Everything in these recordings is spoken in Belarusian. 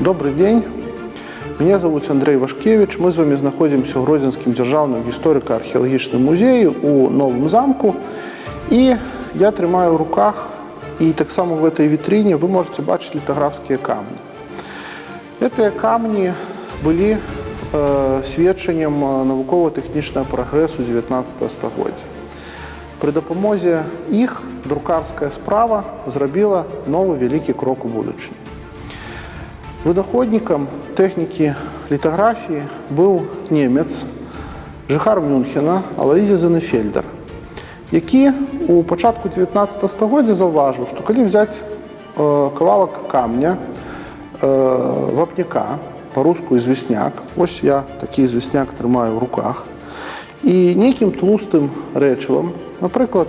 Добрый день. Меня зовут Андрей Вашкевич. Мы с вами находимся в Гродзенскім державным историко-археологічным музеі у Новым замку. И я тримаю в руках, и так само в этой витрине вы можете бачить литографские камни. Эти камни были свідченням науково-технічного прогресу 19 стагоддя. При допомозі їх друкарська справа зробила новий великий крок у будучині. Винаходником техніки літографії був німець, жихар Мюнхена Алоїзій Зенефельдер, який у початку 19 стагоддя зауважив, що коли взяти кавалок камня, вапняка, по-русски известняк, ось я такий известняк тримаю в руках, і неким тлустим речивом, наприклад,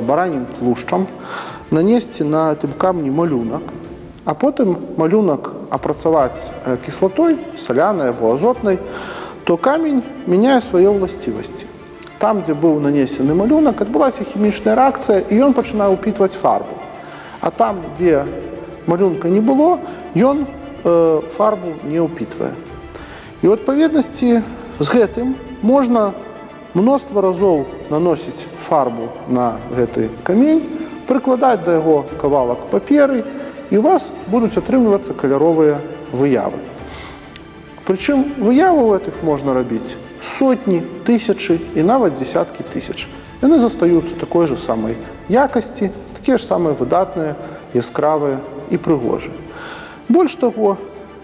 баранім тлущем, нанести на цьому камні малюнок, а потім малюнок опрацювати кислотою, соляною або азотною, то камінь міняє свої властивості. Там, де був нанесений малюнок, відбулася хімічна реакція, і він починає впитувати фарбу. А там, де малюнка не було, він фарбу не впитывае. І в відповідності з гэтым можна мноства разоў наносіць фарбу на гэты камень, прыкладаць да яго кавалак паперы, і у вас будуць атрымлівацца каляровыя выявы. Прычым выявы ў гэтых можна рабіць сотні, тысячы і нават дзесяткі тысяч. Яны застаюцца такой же самай якасці, такія ж самыя выдатныя, яскравыя і прыгожыя. Больш таго,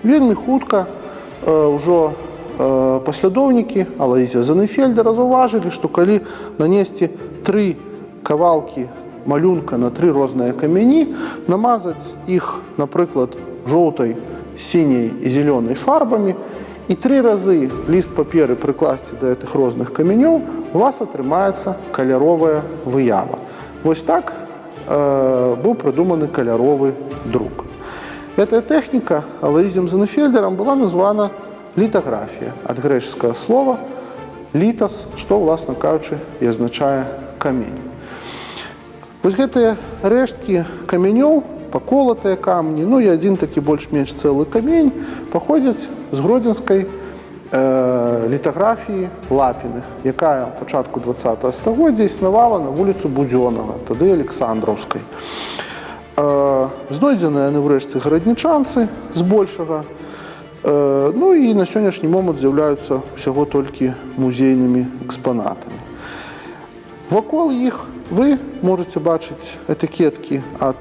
вельмі хутка ўжо паслядоўнікі Алоїзія Зенефельдера заўважылі, што калі нанесці 3 кавалкі малюнка на 3 розныя камяні, намазаць іх, напрыклад, жоўтай, сіняй і зелёнай фарбамі і 3 разы ліст паперы прыкласці да гэтых розных камянёў, у вас атрымаецца каляровая выява. Вось так быў прыдуманы каляровы друк. Эта техника Алоїзієм Зенефельдером была названа литография, от греческого слова «литос», что, власне кажучи, і означає камень. Вось гэтыя рэшткі камянёў, паколатыя камні, ну і один такі больш-менш цэлы камень, паходзяць з гродзенскай літаграфіі Лапіных, якая ў пачатку 20 стагоддзя існавала на вуліцу Будзённага, тады Александраўскай. Знойдзеныя яны ўрэшце гараднічанцы збольшага, ну і на сённяшні момант з'яўляюцца ўсяго толькі музейнымі экспанатамі. Вакол іх вы можаце бачыць этыкеткі ад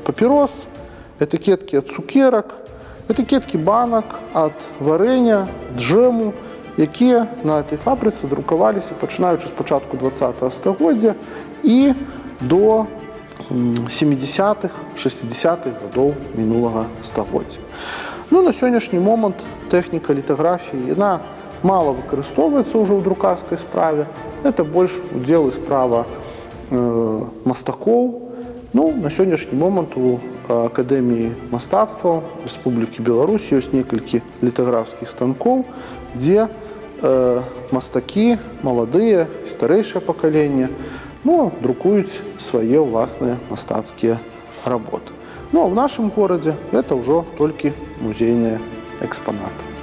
папірос, этыкеткі ад цукерак, этыкеткі банак ад варэння, джэму, якія на этой фабрыцы друкаваліся пачынаючы з пачатку 20 стагоддзя і до 70-х, 60-х гадоў мінулага стагоддзя. Ну, на сённяшні момант тэхніка літаграфіі, яна мала выкарыстоўваецца ўжо ў друкарскай справе. Это больш удзел і справа мастакоў. Ну, на сённяшні момант у Акадэміі мастацтваў Рэспублікі Беларусь ёсць некалькі літаграфскіх станкоў, дзе мастакі, маладыя, старэйшае пакаленне, друкуюць свае ўласныя мастацкія работы. Ну, а в нашым горадзе гэта ўжо толькі музейныя экспанаты.